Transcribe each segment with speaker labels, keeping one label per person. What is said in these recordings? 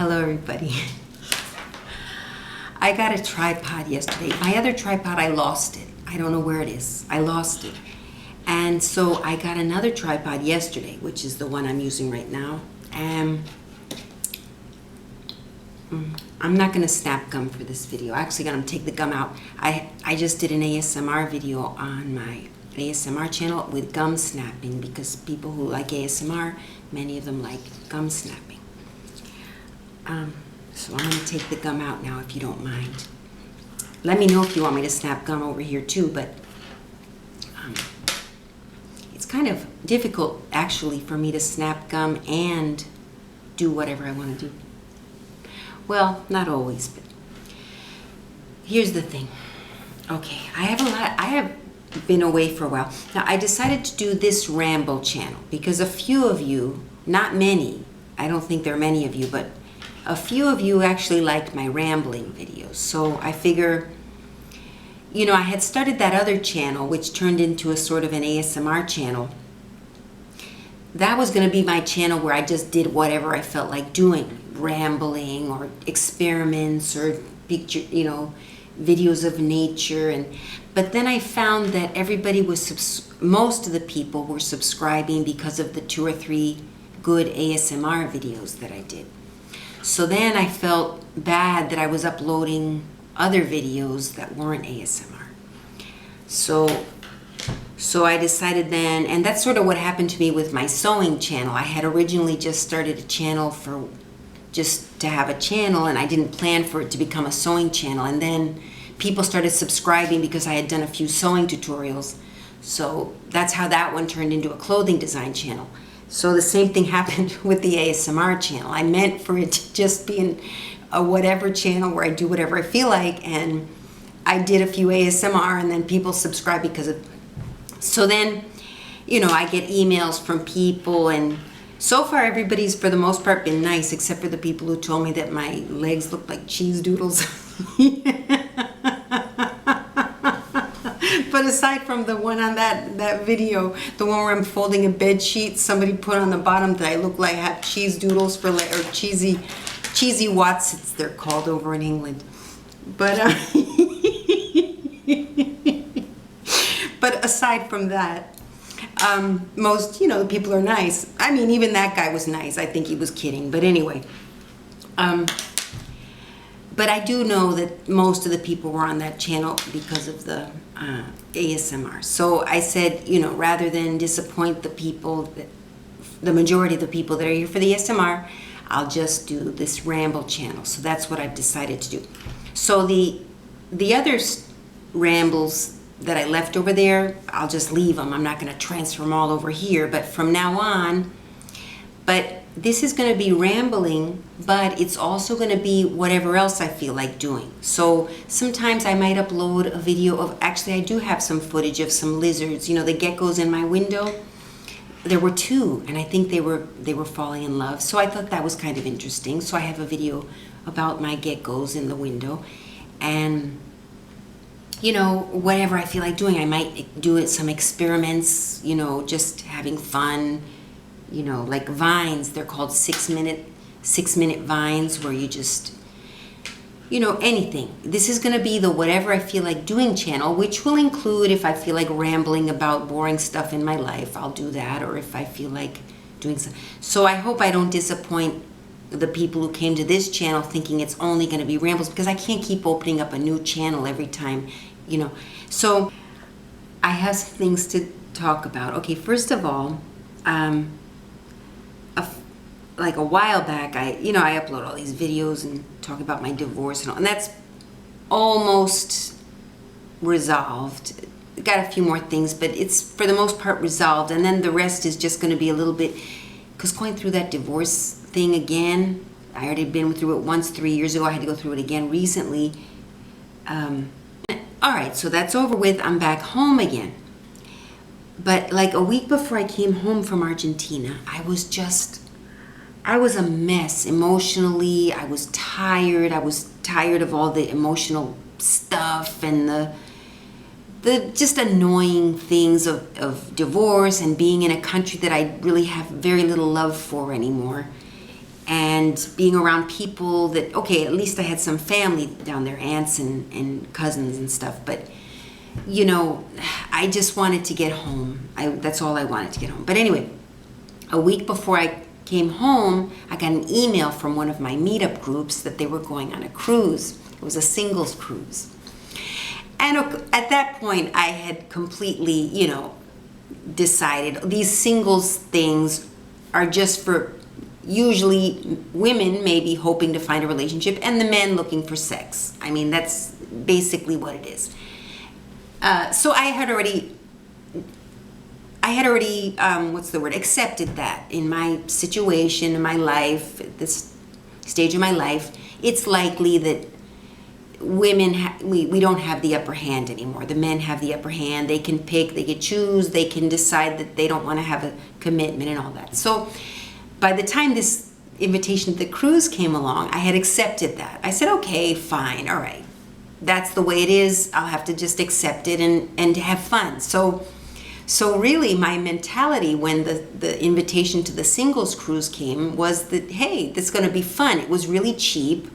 Speaker 1: Hello everybody. I got a tripod yesterday. My other tripod, I lost it. I don't know where it is. I lost it. And so I got another tripod yesterday, which is the one I'm using right now. And I'm not going to snap gum for this video. I'm actually going to take the gum out. I just did an ASMR video on my ASMR channel with gum snapping because people who like ASMR, many of them like gum snapping. So I'm going to take the gum out now if you don't mind. Let me know if you want me to snap gum over here too, but it's kind of difficult actually for me to snap gum and do whatever I want to do. Well, not always, but here's the thing. Okay, I have been away for a while. Now I decided to do this Ramble channel because a few of you, not many, I don't think there are many of you, but a few of you actually like my rambling videos. So I figure, you know, I had started that other channel which turned into a sort of an ASMR channel. That was going to be my channel where I just did whatever I felt like doing, rambling or experiments or picture, you know, videos of nature. But then I found that everybody was, most of the people were subscribing because of the 2 or 3 good ASMR videos that I did. So then I felt bad that I was uploading other videos that weren't ASMR. So I decided then, and that's sort of what happened to me with my sewing channel. I had originally just started a channel for just to have a channel, and I didn't plan for it to become a sewing channel. And then people started subscribing because I had done a few sewing tutorials. So that's how that one turned into a clothing design channel. So the same thing happened with the ASMR channel. I meant for it to just be a whatever channel where I do whatever I feel like, and I did a few ASMR and then people subscribe because of. So then, you know, I get emails from people, and so far everybody's for the most part been nice except for the people who told me that my legs look like cheese doodles. But aside from the one on that video, the one where I'm folding a bed sheet, somebody put on the bottom that I look like I have cheese doodles for, or cheesy Watsits they're called over in England. But but aside from that, most, you know, the people are nice. I mean, even that guy was nice. I think he was kidding. But anyway, but I do know that most of the people were on that channel because of the ASMR. So I said, you know, rather than disappoint the people, the majority of the people that are here for the ASMR, I'll just do this Ramble channel. So that's what I've decided to do. So the other rambles that I left over there, I'll just leave them. I'm not going to transfer them all over here. But from now on, but this is going to be rambling, but it's also going to be whatever else I feel like doing. So sometimes I might upload a video of, actually I do have some footage of some lizards, you know, the geckos in my window. There were 2, and I think they were falling in love. So I thought that was kind of interesting. So I have a video about my geckos in the window, and you know, whatever I feel like doing. I might do some experiments, you know, just having fun. You know, like vines, they're called 6-minute vines, where you just, you know, anything. This is going to be the whatever I feel like doing channel, which will include if I feel like rambling about boring stuff in my life, I'll do that, or if I feel like doing something. So I hope I don't disappoint the people who came to this channel thinking it's only going to be rambles, because I can't keep opening up a new channel every time, you know. So I have some things to talk about. Okay, first of all, like a while back, I upload all these videos and talk about my divorce and all, and that's almost resolved. Got a few more things, but it's for the most part resolved, and then the rest is just going to be a little bit, because going through that divorce thing again, I already been through it once 3 years ago. I had to go through it again recently. All right, so that's over with. I'm back home again. But like a week before I came home from Argentina, I was a mess emotionally. I was tired. I was tired of all the emotional stuff and the just annoying things of divorce and being in a country that I really have very little love for anymore. And and being around people that, okay, at least I had some family down there, aunts and cousins and stuff, but you know, I just wanted to get home. That's all I wanted, to get home. But anyway, a week before I came home, I got an email from one of my meetup groups that they were going on a cruise. It was a singles cruise. And at that point, I had completely, you know, decided these singles things are just for usually women maybe hoping to find a relationship and the men looking for sex. I mean, that's basically what it is. So I had already accepted that in my situation, in my life, at this stage of my life, it's likely that women, we don't have the upper hand anymore. The men have the upper hand. They can pick, they can choose, they can decide that they don't want to have a commitment and all that. So by the time this invitation to the cruise came along, I had accepted that. I said, okay, fine, all right. That's the way it is. I'll have to just accept it and have fun. So really my mentality when the invitation to the singles cruise came was that, hey, this is going to be fun. It was really cheap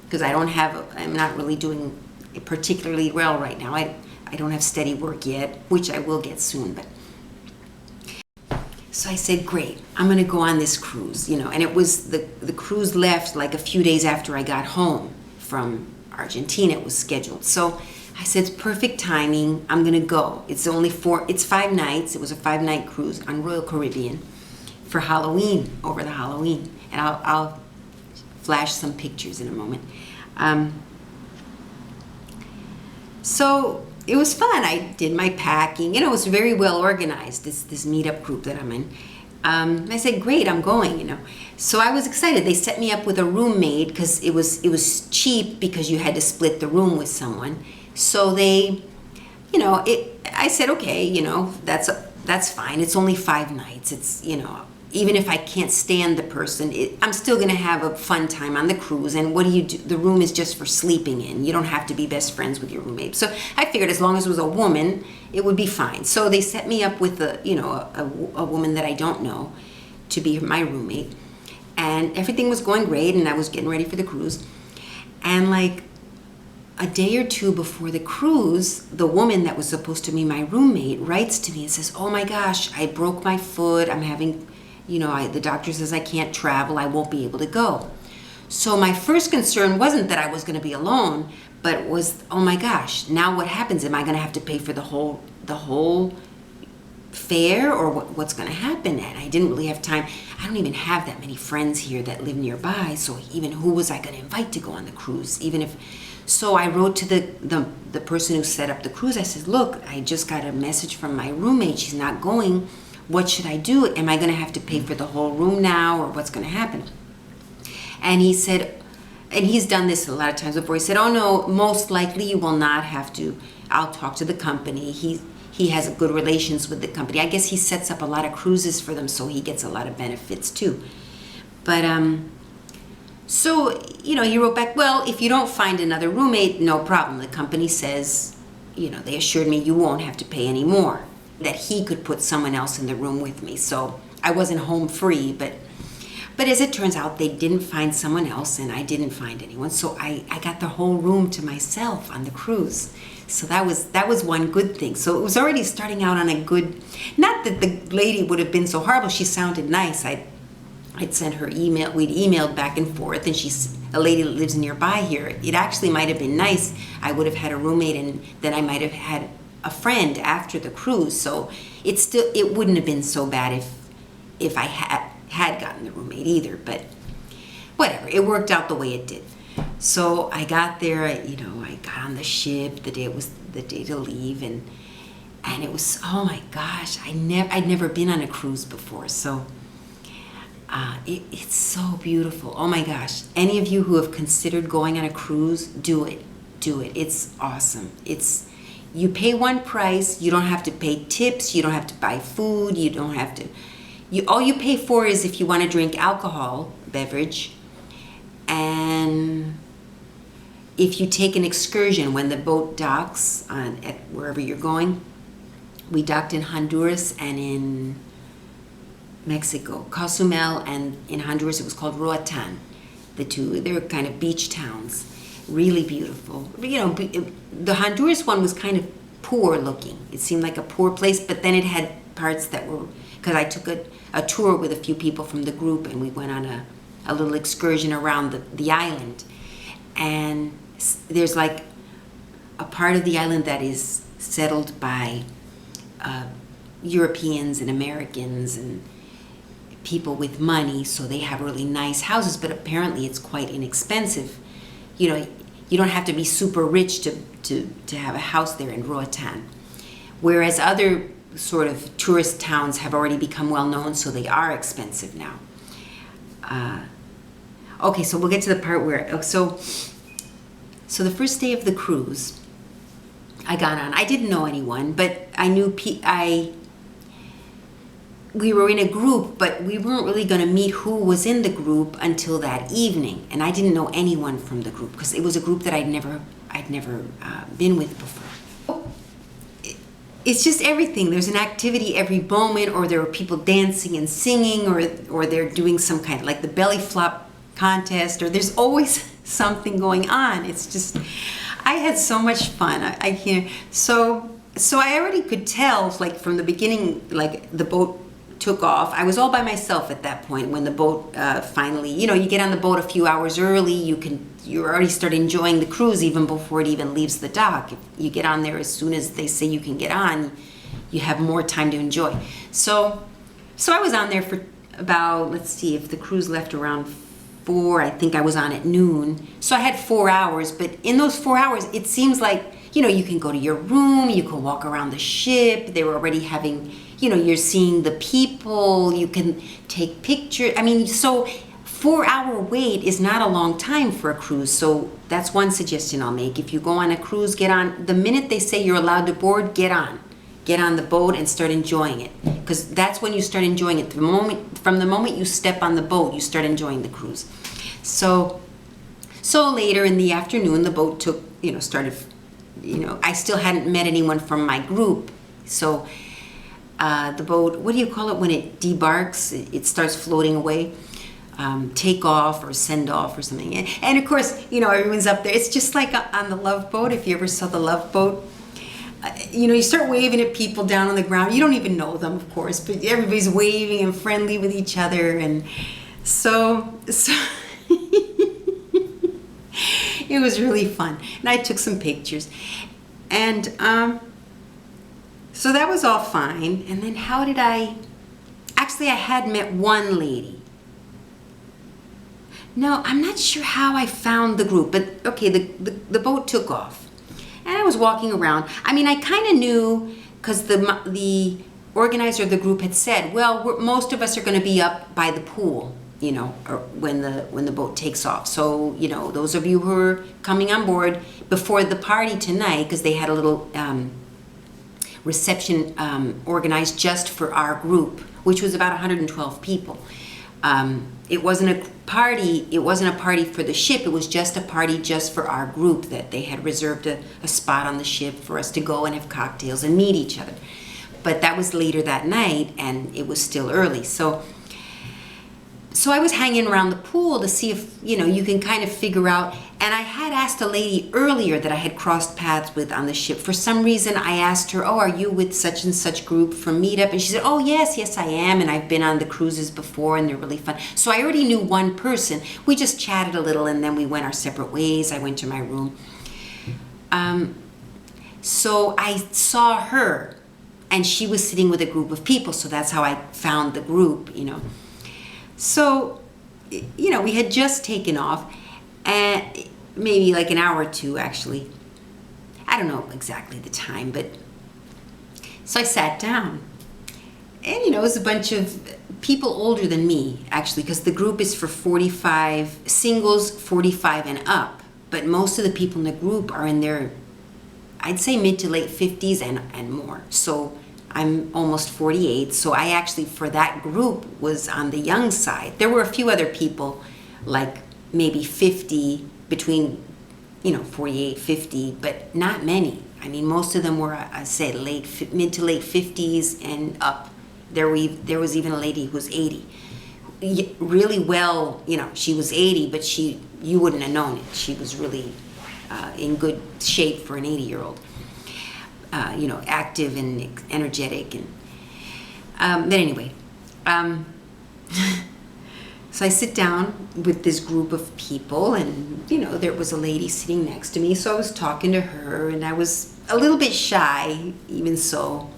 Speaker 1: because I'm not really doing particularly well right now. I don't have steady work yet, which I will get soon. But so I said, great, I'm going to go on this cruise, you know. And it was the cruise left like a few days after I got home from Argentina. It was scheduled. So I said, it's perfect timing. I'm going to go. It's 5 nights. It was a 5-night cruise on Royal Caribbean for Halloween, over the Halloween. And I'll flash some pictures in a moment. So it was fun. I did my packing. You know, it was very well organized, this meetup group that I'm in. I said, great, I'm going, you know. So I was excited. They set me up with a roommate because it was cheap because you had to split the room with someone. So they, you know, I said, okay, you know, that's fine. It's only 5 nights. It's, you know, even if I can't stand the person, I'm still going to have a fun time on the cruise. And what do you do? The room is just for sleeping in. You don't have to be best friends with your roommate. So I figured as long as it was a woman, it would be fine. So they set me up with a woman that I don't know to be my roommate. And everything was going great, and I was getting ready for the cruise. And like a day or two before the cruise, the woman that was supposed to be my roommate writes to me and says, oh my gosh, I broke my foot. I'm having, you know, the doctor says I can't travel. I won't be able to go. So my first concern wasn't that I was going to be alone, but was, oh my gosh, now what happens? Am I going to have to pay for the whole fare, or what's going to happen? And I didn't really have time. I don't even have that many friends here that live nearby, so even who was I going to invite to go on the cruise? So I wrote to the person who set up the cruise. I said, look, I just got a message from my roommate. She's not going. What should I do? Am I going to have to pay for the whole room now, or what's going to happen? And he said, and he's done this a lot of times before, he said, oh no, most likely you will not have to. I'll talk to the company. He has good relations with the company. I guess he sets up a lot of cruises for them, so he gets a lot of benefits too. But so, you know, he wrote back, well, if you don't find another roommate, no problem. The company says, you know, they assured me you won't have to pay any more, that he could put someone else in the room with me. So I wasn't home free, but as it turns out, they didn't find someone else, and I didn't find anyone. So I got the whole room to myself on the cruise. So that was one good thing. So it was already starting out on a good, not that the lady would have been so horrible. She sounded nice. I'd sent her email. We'd emailed back and forth, and she's a lady that lives nearby here. It actually might have been nice. I would have had a roommate, and then I might have had a friend after the cruise. So it wouldn't have been so bad if I had gotten the roommate either. But whatever, it worked out the way it did. So I got there, I got on the ship. It was the day to leave, and it was, oh my gosh, I'd never been on a cruise before. So it's so beautiful. Oh my gosh, any of you who have considered going on a cruise, do it. It's awesome. You pay one price. You don't have to pay tips. You don't have to buy food. You don't have to. All you pay for is if you want to drink alcohol beverage, and if you take an excursion when the boat docks at wherever you're going. We docked in Honduras and in Mexico, Cozumel, and in Honduras it was called Roatan. the two. They're kind of beach towns, really beautiful. You know, the Honduras one was kind of poor looking. It seemed like a poor place, but then it had parts that were, because I took a tour with a few people from the group, and we went on a little excursion around the island. And there's like a part of the island that is settled by Europeans and Americans and people with money, so they have really nice houses, but apparently it's quite inexpensive. You know, you don't have to be super rich to have a house there in Roatan. Whereas other sort of tourist towns have already become well known, so they are expensive now. Okay, so we'll get to the part where, so the first day of the cruise, I got on. I didn't know anyone, but I knew we were in a group, but we weren't really going to meet who was in the group until that evening. And I didn't know anyone from the group because it was a group that I'd never been with before. It's just everything. There's an activity every moment, or there are people dancing and singing, or they're doing some kind of like the belly flop contest, or there's always something going on. It's just, I had so much fun. I can't. So I already could tell, like from the beginning, like the boat took off. I was all by myself at that point when the boat finally, you know, you get on the boat a few hours early, you already start enjoying the cruise even before it even leaves the dock. If you get on there as soon as they say you can get on, you have more time to enjoy. So I was on there for about, let's see, if the cruise left around 4, I think I was on at noon. So I had 4 hours, but in those 4 hours, it seems like, you know, you can go to your room, you can walk around the ship. They were already having, you know, you're seeing the people, you can take pictures. I mean, so 4-hour wait is not a long time for a cruise. So that's one suggestion I'll make. If you go on a cruise, get on, the minute they say you're allowed to board, get on the boat and start enjoying it. Because that's when you start enjoying it. From the moment you step on the boat, you start enjoying the cruise. So later in the afternoon, the boat started, I still hadn't met anyone from my group. So the boat, what do you call it when it debarks? It starts floating away. Take off or send off or something. And of course, everyone's up there. It's just like on the Love Boat, if you ever saw the Love Boat. You start waving at people down on the ground. You don't even know them, of course, but everybody's waving and friendly with each other. And so it was really fun. And I took some pictures. And so that was all fine. And then actually I had met one lady. No, I'm not sure how I found the group, but okay, the boat took off. And I was walking around. I mean, I kind of knew because the organizer of the group had said, well, most of us are going to be up by the pool, or when the boat takes off. So, those of you who are coming on board before the party tonight, because they had a little reception organized just for our group, which was about 112 people. It wasn't a party for the ship. It was just a party just for our group, that they had reserved a spot on the ship for us to go and have cocktails and meet each other. But that was later that night, and it was still early. So I was hanging around the pool to see if, you can kind of figure out. And I had asked a lady earlier that I had crossed paths with on the ship. For some reason, I asked her, oh, are you with such and such group from Meetup? And she said, oh, yes, I am. And I've been on the cruises before, and they're really fun. So I already knew one person. We just chatted a little, and then we went our separate ways. I went to my room. So I saw her, and she was sitting with a group of people. So that's how I found the group, So, we had just taken off, and maybe like an hour or two, actually. I don't know exactly the time, but so I sat down, and it was a bunch of people older than me, actually, because the group is for 45 singles, 45 and up, but most of the people in the group are in their, I'd say, mid to late 50s and more. So I'm almost 48, so I actually, for that group, was on the young side. There were a few other people, like maybe 50, between, 48, 50, but not many. I mean, most of them were, I say, mid to late 50s and up. There was even a lady who was 80. really well, she was 80, but you wouldn't have known it. She was really in good shape for an 80-year-old. Active and energetic. And but anyway, so I sit down with this group of people, and there was a lady sitting next to me, so I was talking to her, and I was a little bit shy, even so.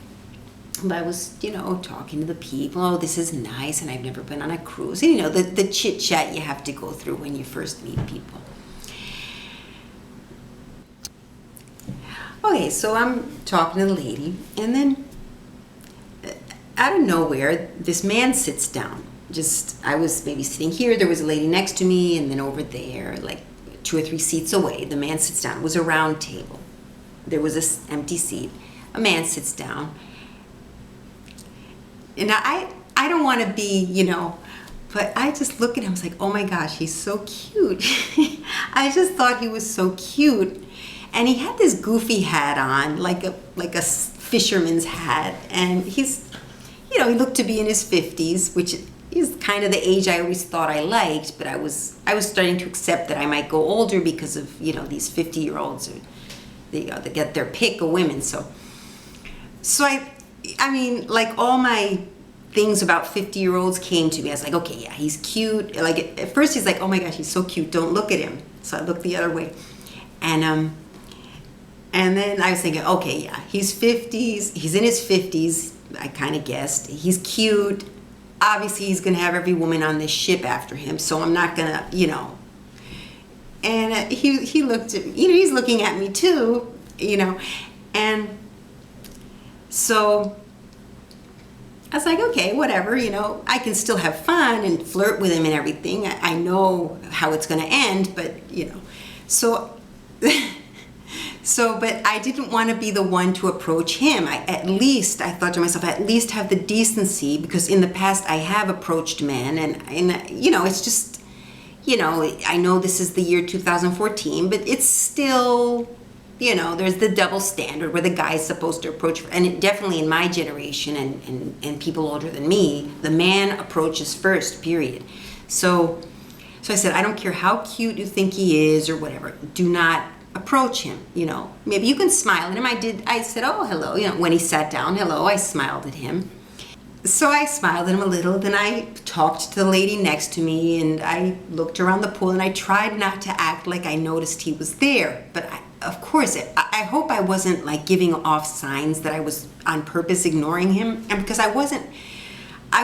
Speaker 1: But I was, talking to the people. Oh, this is nice, and I've never been on a cruise. And, the chit chat you have to go through when you first meet people. Okay, so I'm talking to the lady, and then out of nowhere, this man sits down. I was maybe sitting here, there was a lady next to me, and then over there, like 2 or 3 seats away, the man sits down. It was a round table. There was an empty seat. A man sits down. And I don't want to be, but I just look at him, I was like, oh my gosh, he's so cute. I just thought he was so cute. And he had this goofy hat on, like a fisherman's hat. And he's, he looked to be in his 50s, which is kind of the age I always thought I liked. But I was starting to accept that I might go older because of, these 50-year-olds. They get their pick of women. So I mean, like all my things about 50-year-olds came to me. I was like, okay, yeah, he's cute. Like at first he's like, oh my gosh, he's so cute. Don't look at him. So I looked the other way. And then I was thinking, okay, yeah, he's 50s. He's in his 50s. I kind of guessed. He's cute. Obviously, he's going to have every woman on this ship after him. So I'm not going to, And he looked at me. He's looking at me too, And so I was like, okay, whatever, I can still have fun and flirt with him and everything. I know how it's going to end, but, So, but I didn't want to be the one to approach him. I thought to myself, at least have the decency, because in the past I have approached men, and it's just, I know this is the year 2014, but it's still, there's the double standard where the guy's supposed to approach, and definitely in my generation and people older than me, the man approaches first, period. So I said, I don't care how cute you think he is or whatever, do not approach him, Maybe you can smile at him. I said, oh, hello, when he sat down, hello, I smiled at him. So I smiled at him a little, then I talked to the lady next to me, and I looked around the pool, and I tried not to act like I noticed he was there. But of course, I hope I wasn't like giving off signs that I was on purpose ignoring him. And because I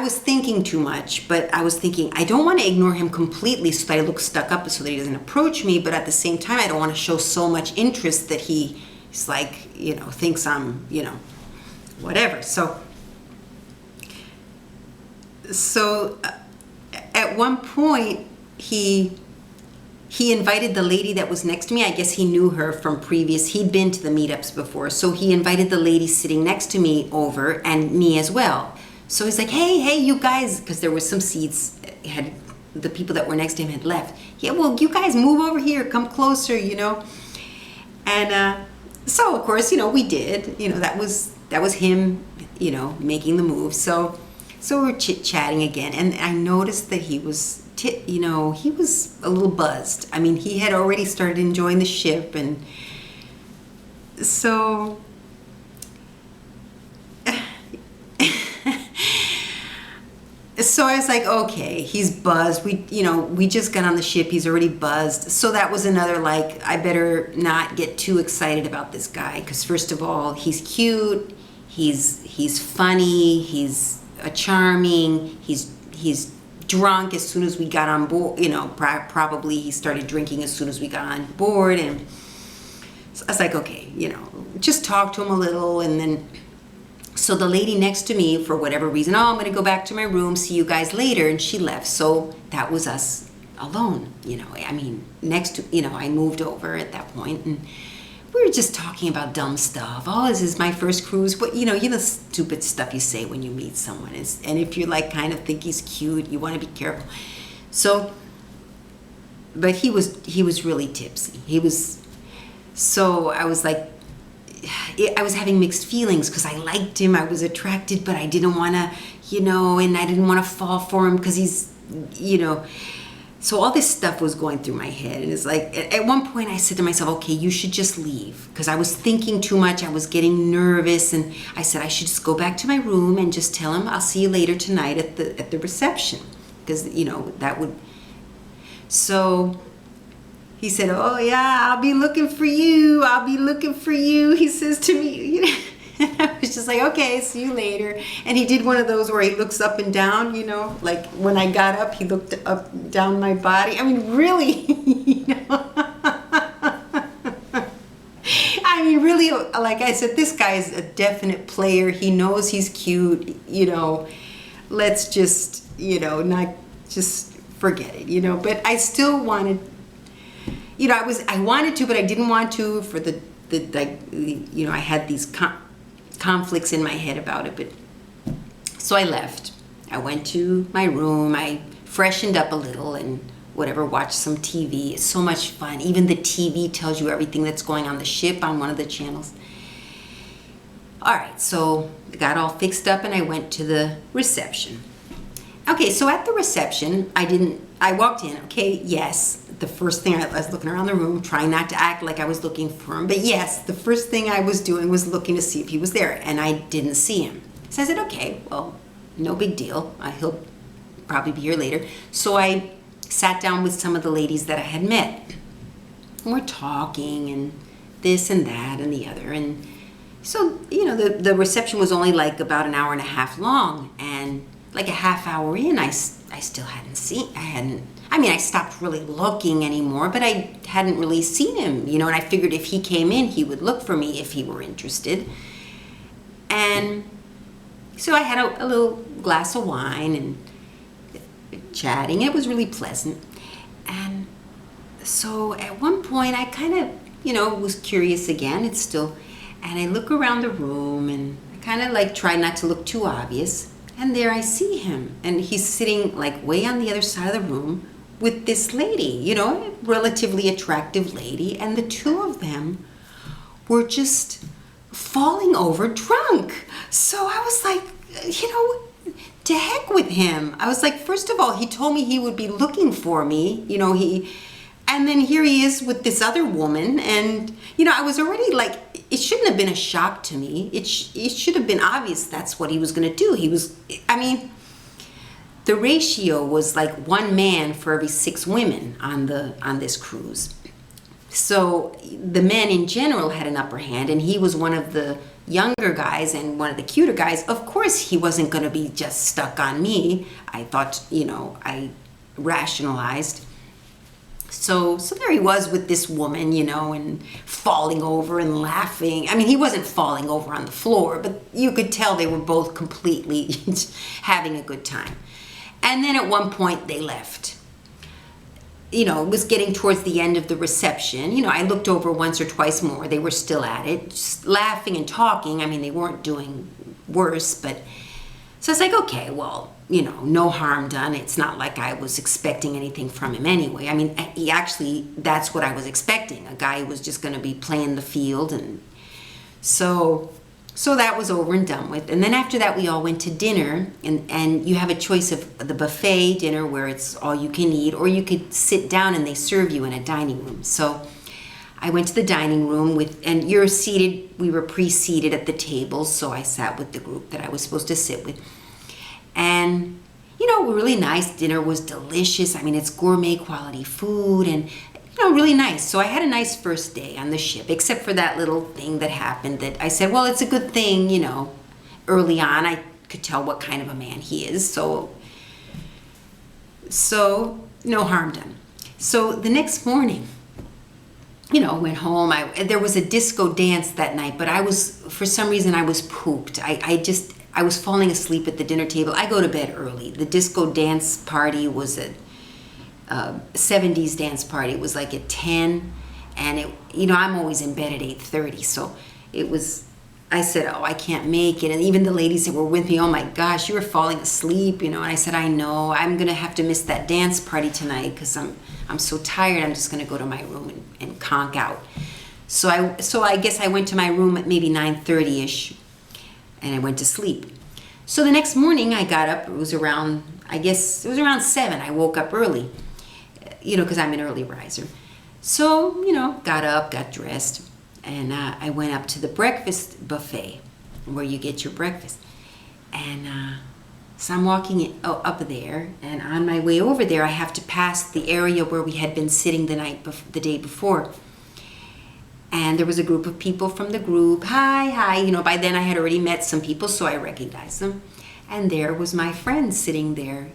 Speaker 1: was thinking too much, but I was thinking, I don't want to ignore him completely so that I look stuck up so that he doesn't approach me. But at the same time, I don't want to show so much interest that he's like, thinks I'm, whatever. So at one point, he invited the lady that was next to me. I guess he knew her from he'd been to the meetups before. So he invited the lady sitting next to me over, and me as well. So he's like, hey, you guys, because there were some seats, the people that were next to him had left. Yeah, well, you guys move over here, come closer, And so, of course, we did. That was him, making the move. So we're chit-chatting again, and I noticed that he was, he was a little buzzed. I mean, he had already started enjoying the ship, and so I was like, okay, he's buzzed. We just got on the ship. He's already buzzed. So that was another, like, I better not get too excited about this guy, because first of all, he's cute. He's funny. He's charming. He's drunk as soon as we got on board. Probably he started drinking as soon as we got on board, and so I was like, okay, just talk to him a little, and then. So the lady next to me, for whatever reason, I'm going to go back to my room, see you guys later, and she left. So that was us alone, I mean, next to, I moved over at that point, and we were just talking about dumb stuff. Oh, this is my first cruise. But, the stupid stuff you say when you meet someone. And if you, like, kind of think he's cute, you want to be careful. So, but he was really tipsy. So I was like, I was having mixed feelings because I liked him, I was attracted, but I didn't want to, and I didn't want to fall for him because he's, so all this stuff was going through my head. And it's like, at one point I said to myself, okay, you should just leave, because I was thinking too much. I was getting nervous, and I said I should just go back to my room and just tell him I'll see you later tonight at the reception, because that would. So he said, oh yeah, I'll be looking for you, he says to me. And I was just like, okay, see you later. And he did one of those where he looks up and down, like when I got up, he looked up down my body. I mean, really, I mean, really, like I said, this guy is a definite player. He knows he's cute, let's just, not just forget it, but I still wanted, I wanted to, but I didn't want to for I had these conflicts in my head about it. But so I left. I went to my room. I freshened up a little and whatever, watched some TV. It's so much fun. Even the TV tells you everything that's going on the ship on one of the channels. All right, so I got all fixed up and I went to the reception. Okay, so at the reception, I walked in, okay, yes, the first thing, I was looking around the room, trying not to act like I was looking for him, but yes, the first thing I was doing was looking to see if he was there, and I didn't see him. So I said, okay, well, no big deal, he'll probably be here later. So I sat down with some of the ladies that I had met, and we're talking, and this and that and the other, and so, the reception was only like about an hour and a half long, and like a half hour in, I still hadn't seen, I stopped really looking anymore, but I hadn't really seen him, and I figured if he came in, he would look for me if he were interested. And so I had a little glass of wine and chatting. It was really pleasant. And so at one point, I kind of, was curious again. It's still, and I look around the room and I kind of try not to look too obvious. And there I see him, and he's sitting way on the other side of the room with this lady, a relatively attractive lady, and the two of them were just falling over drunk. So I was like, to heck with him. I was like, first of all, he told me he would be looking for me, and then here he is with this other woman, and, I was already it shouldn't have been a shock to me. It should have been obvious that's what he was going to do. The ratio was one man for every 6 women on this cruise. So the men in general had an upper hand, and he was one of the younger guys and one of the cuter guys. Of course, he wasn't going to be just stuck on me. I thought, I rationalized. So there he was with this woman, and falling over and laughing. He wasn't falling over on the floor, but you could tell they were both completely having a good time. And then at one point they left. It was getting towards the end of the reception. I looked over once or twice more. They were still at it, just laughing and talking. They weren't doing worse, but so I was like, okay, well, no harm done. It's not like I was expecting anything from him anyway. That's what I was expecting. A guy who was just going to be playing the field. And so that was over and done with. And then after that, we all went to dinner. And you have a choice of the buffet dinner where it's all you can eat, or you could sit down and they serve you in a dining room. So I went to the dining room and you're seated, we were pre-seated at the tables. So I sat with the group that I was supposed to sit with. And, really nice. Dinner was delicious. It's gourmet quality food and, really nice. So I had a nice first day on the ship, except for that little thing that happened that I said, well, it's a good thing, early on I could tell what kind of a man he is. So no harm done. So the next morning, went home. There was a disco dance that night, but for some reason I was pooped. I was falling asleep at the dinner table. I go to bed early. The disco dance party was a 70s dance party. It was at 10, and I'm always in bed at 8:30. So I said, oh, I can't make it. And even the ladies that were with me, oh my gosh, you were falling asleep, And I said, I know, I'm gonna have to miss that dance party tonight because I'm so tired. I'm just gonna go to my room and conk out. So I guess I went to my room at maybe 9:30ish, and I went to sleep. So the next morning I got up. It was around, I guess it was around 7. I woke up early, because I'm an early riser. So, got up, got dressed, and I went up to the breakfast buffet where you get your breakfast. And so I'm walking up there, and on my way over there, I have to pass the area where we had been sitting the day before. And there was a group of people from the group. Hi. By then I had already met some people, so I recognized them. And there was my friend sitting there,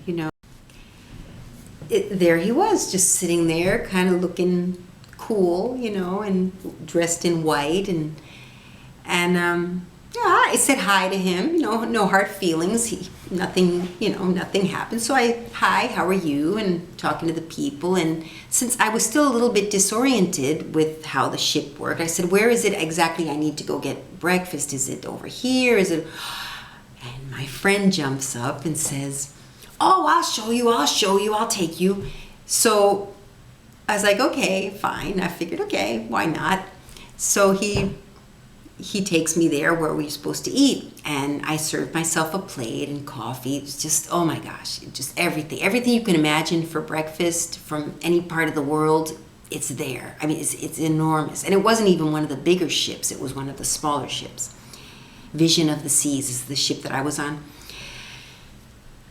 Speaker 1: there he was, just sitting there, kind of looking cool, and dressed in white. And I said hi to him, no hard feelings. Nothing happened. So hi, how are you? And talking to the people. And since I was still a little bit disoriented with how the ship worked, I said, where is it exactly I need to go get breakfast? Is it over here? Is it? And my friend jumps up and says, oh, I'll show you, I'll take you. So I was like, okay, fine. I figured, okay, why not? So he takes me there where we're supposed to eat, and I served myself a plate and coffee. It's just, oh my gosh, just everything you can imagine for breakfast from any part of the world, it's there. I mean, it's enormous. And it wasn't even one of the bigger ships, it was one of the smaller ships. Vision of the Seas is the ship that I was on.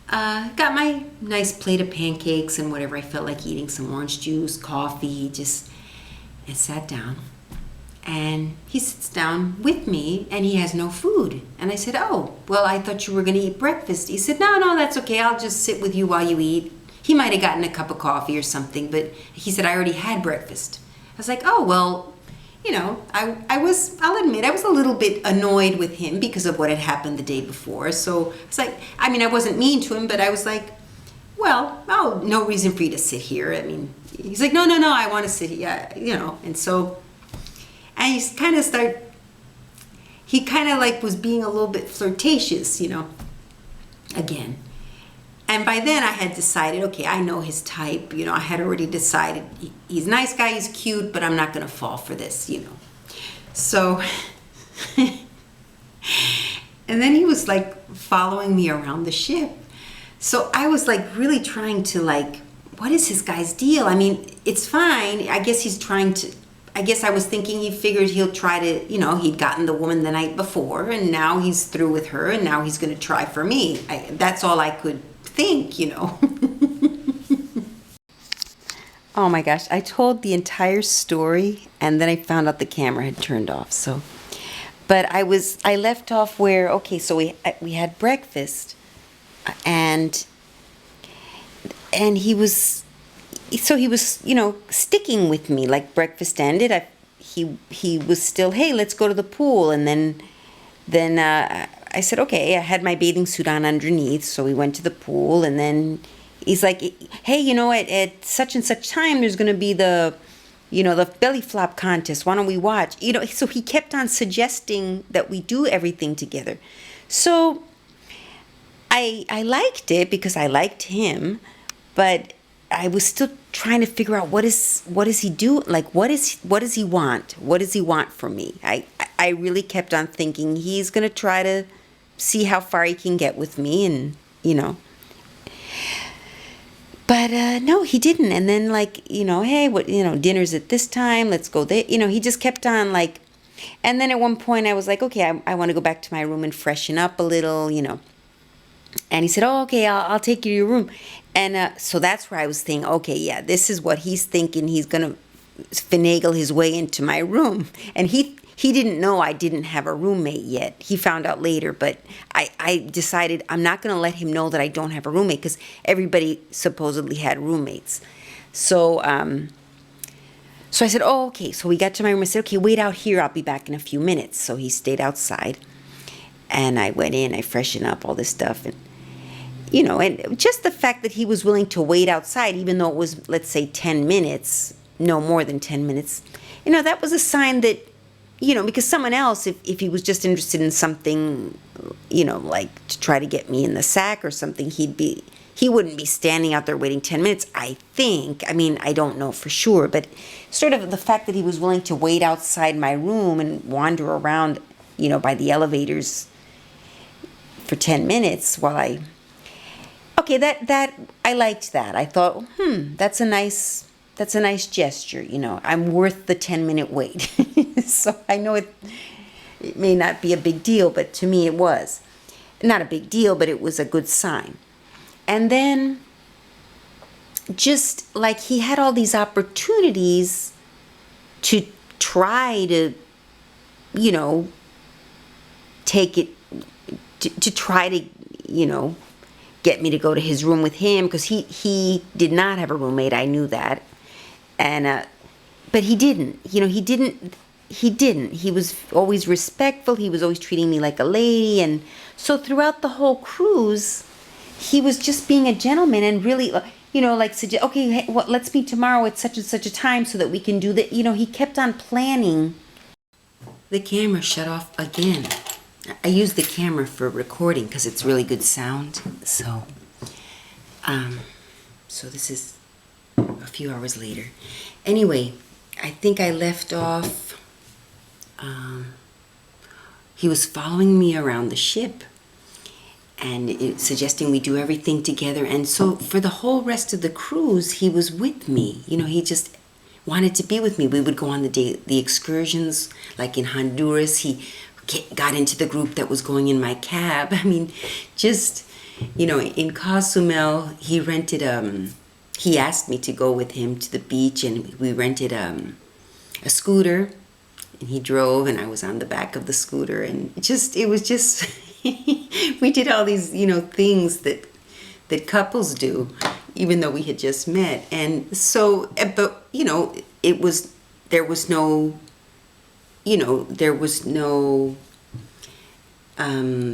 Speaker 1: Got my nice plate of pancakes and whatever I felt like eating, some orange juice, coffee, and sat down. And he sits down with me, and he has no food. And I said, oh, well, I thought you were going to eat breakfast. He said, no, that's okay. I'll just sit with you while you eat. He might have gotten a cup of coffee or something, but he said, I already had breakfast. I was like, oh, well, I'll admit, I was a little bit annoyed with him because of what had happened the day before. So it's like, I wasn't mean to him, but I was like, well, no reason for you to sit here. He's like, no, I want to sit here, and so... And he kind of like was being a little bit flirtatious, again. And by then I had decided, okay, I know his type, I had already decided he's a nice guy, he's cute, but I'm not going to fall for this, So, and then he was like following me around the ship. So I was like really trying to what is this guy's deal? It's fine. I guess I was thinking he figured he'll try to, he'd gotten the woman the night before, and now he's through with her, and now he's going to try for me. That's all I could think, Oh my gosh, I told the entire story, and then I found out the camera had turned off. So, but I left off where, okay, so we had breakfast, and he was sticking with me. Like breakfast ended, he was still, hey, let's go to the pool. And then I said, okay. I had my bathing suit on underneath, so we went to the pool. And then he's like, hey, at such and such time, there's going to be the belly flop contest. Why don't we watch? So he kept on suggesting that we do everything together. So I liked it because I liked him, but I was still trying to figure out what does he do? Like, what does he want? What does he want from me? I really kept on thinking he's going to try to see how far he can get with me, and But no, he didn't. And then hey, dinner's at this time. Let's go there. He just kept on and then at one point I was like, okay, I want to go back to my room and freshen up a little, And he said, oh, okay, I'll take you to your room. And so that's where I was thinking, okay, yeah, this is what he's thinking. He's going to finagle his way into my room. And he didn't know I didn't have a roommate yet. He found out later, but I decided I'm not going to let him know that I don't have a roommate, because everybody supposedly had roommates. So so I said, oh, okay. So we got to my room. I said, okay, wait out here. I'll be back in a few minutes. So he stayed outside. And I went in, I freshened up, all this stuff. And and just the fact that he was willing to wait outside, even though it was, let's say, 10 minutes, no more than 10 minutes, that was a sign that, because someone else, if he was just interested in something, like to try to get me in the sack or something, he'd he wouldn't be standing out there waiting 10 minutes, I think. I mean, I don't know for sure, but sort of the fact that he was willing to wait outside my room and wander around, by the elevators for 10 minutes while okay, that I liked that. I thought, that's a nice gesture, I'm worth the 10-minute wait. So I know it may not be a big deal, but to me it was. Not a big deal, but it was a good sign. And then just like he had all these opportunities to try to, take it, to try to, get me to go to his room with him, because he did not have a roommate. I knew that. And, but he didn't, he didn't. He was always respectful. He was always treating me like a lady. And so throughout the whole cruise, he was just being a gentleman and really, like, suggest, okay, hey, well, let's meet tomorrow at such and such a time so that we can do that. He kept on planning. The camera shut off again. I use the camera for recording because it's really good sound. So this is a few hours later. Anyway, I think I left off. He was following me around the ship and suggesting we do everything together. And so for the whole rest of the cruise, he was with me. He just wanted to be with me. We would go on the excursions, like in Honduras. He got into the group that was going in my cab. I mean, just, in Cozumel, he rented, he asked me to go with him to the beach, and we rented a scooter, and he drove, and I was on the back of the scooter, and it was just, we did all these, things that couples do, even though we had just met. And so, but, there was no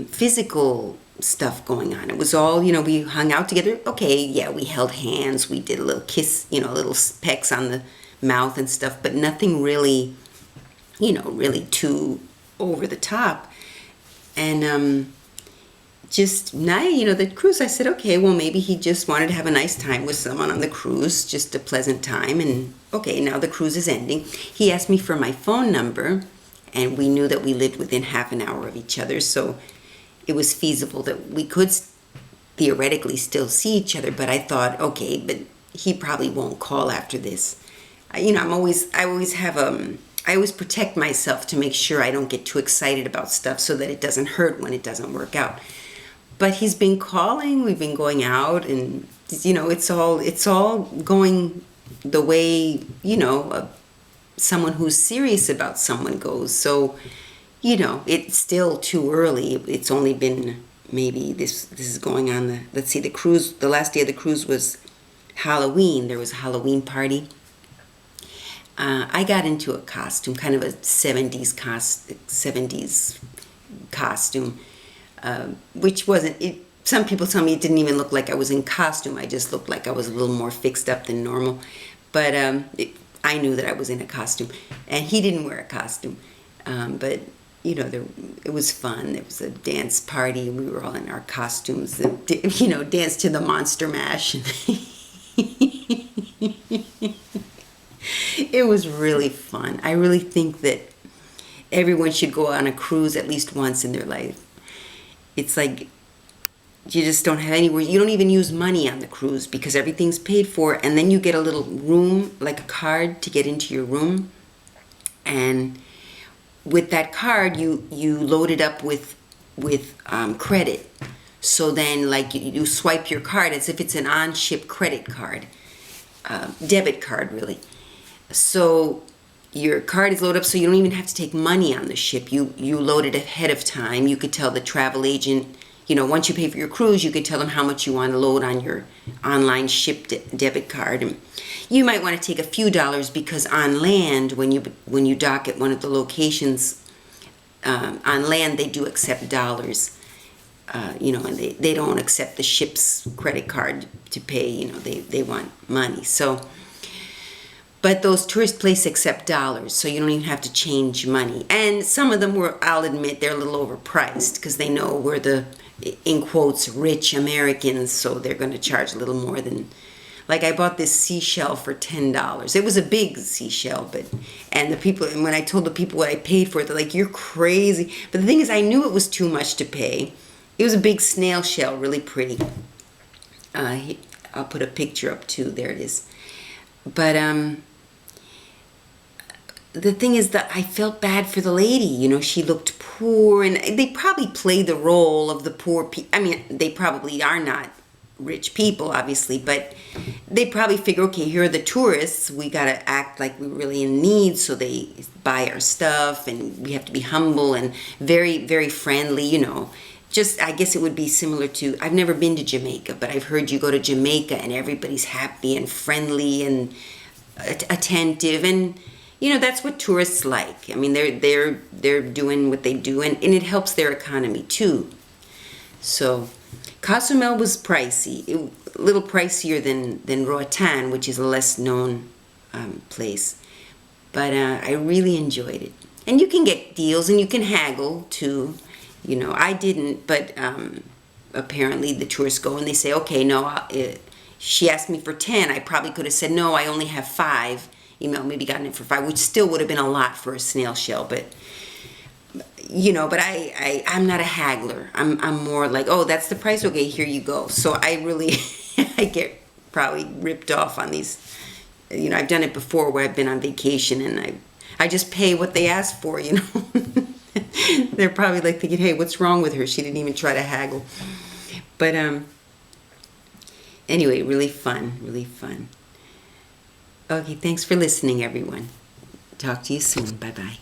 Speaker 1: physical stuff going on. It was all, we hung out together. Okay, yeah, we held hands. We did a little kiss, little pecks on the mouth and stuff, but nothing really, really too over the top. And just now, the cruise, I said, okay, well, maybe he just wanted to have a nice time with someone on the cruise, just a pleasant time. And okay, now the cruise is ending. He asked me for my phone number, and we knew that we lived within half an hour of each other, so it was feasible that we could theoretically still see each other. But I thought, okay, but he probably won't call after this. I always protect myself to make sure I don't get too excited about stuff so that it doesn't hurt when it doesn't work out. But he's been calling, we've been going out, and it's all going the way, someone who's serious about someone goes. So, it's still too early. It's only been maybe this is going on the cruise, the last day of the cruise was Halloween. There was a Halloween party. I got into a costume, kind of a 70s costume, which wasn't, some people tell me it didn't even look like I was in costume. I just looked like I was a little more fixed up than normal. But I knew that I was in a costume, and he didn't wear a costume. But, it was fun. There was a dance party, and we were all in our costumes, danced to the Monster Mash. It was really fun. I really think that everyone should go on a cruise at least once in their life. It's like you just don't have anywhere. You don't even use money on the cruise because everything's paid for, and then you get a little room, like a card, to get into your room. And with that card, you load it up with credit. So then, like, you swipe your card as if it's an on-ship credit card, debit card, really. So your card is loaded up, so you don't even have to take money on the ship. You load it ahead of time. You could tell the travel agent, once you pay for your cruise, you could tell them how much you want to load on your online ship debit card. And you might want to take a few dollars because on land, when you dock at one of the locations, on land they do accept dollars, and they don't accept the ship's credit card to pay. They want money. So. But those tourist places accept dollars, so you don't even have to change money. And some of them I'll admit, they're a little overpriced because they know where the in quotes, rich Americans, so they're going to charge a little more than. Like I bought this seashell for $10. It was a big seashell, and the people, and when I told the people what I paid for it, they're like, "You're crazy." But the thing is, I knew it was too much to pay. It was a big snail shell, really pretty. I'll put a picture up too. There it is. But the thing is that I felt bad for the lady. You know, she looked poor, and they probably played the role of the poor people. I mean, they probably are not rich people, obviously, but they probably figure, okay, here are the tourists. We got to act like we're really in need, so they buy our stuff, and we have to be humble and very, very friendly, you know. Just, I guess it would be similar to, I've never been to Jamaica, but I've heard you go to Jamaica and everybody's happy and friendly and attentive, and you know, that's what tourists like. I mean, they're doing what they do, and it helps their economy too. So Cozumel was pricey, a little pricier than Roatan, which is a less known place. But I really enjoyed it. And you can get deals and you can haggle too. You know, I didn't, but apparently the tourists go and they say, okay, no, she asked me for 10. I probably could have said, no, I only have 5. You know, maybe gotten it for 5, which still would have been a lot for a snail shell, but you know, but I'm not a haggler. I'm more like, oh, that's the price? Okay, here you go. So I really, I get probably ripped off on these, you know, I've done it before where I've been on vacation and I just pay what they ask for, you know. They're probably like thinking, hey, what's wrong with her? She didn't even try to haggle. But anyway, really fun, really fun. Okay, thanks for listening, everyone. Talk to you soon. Bye-bye.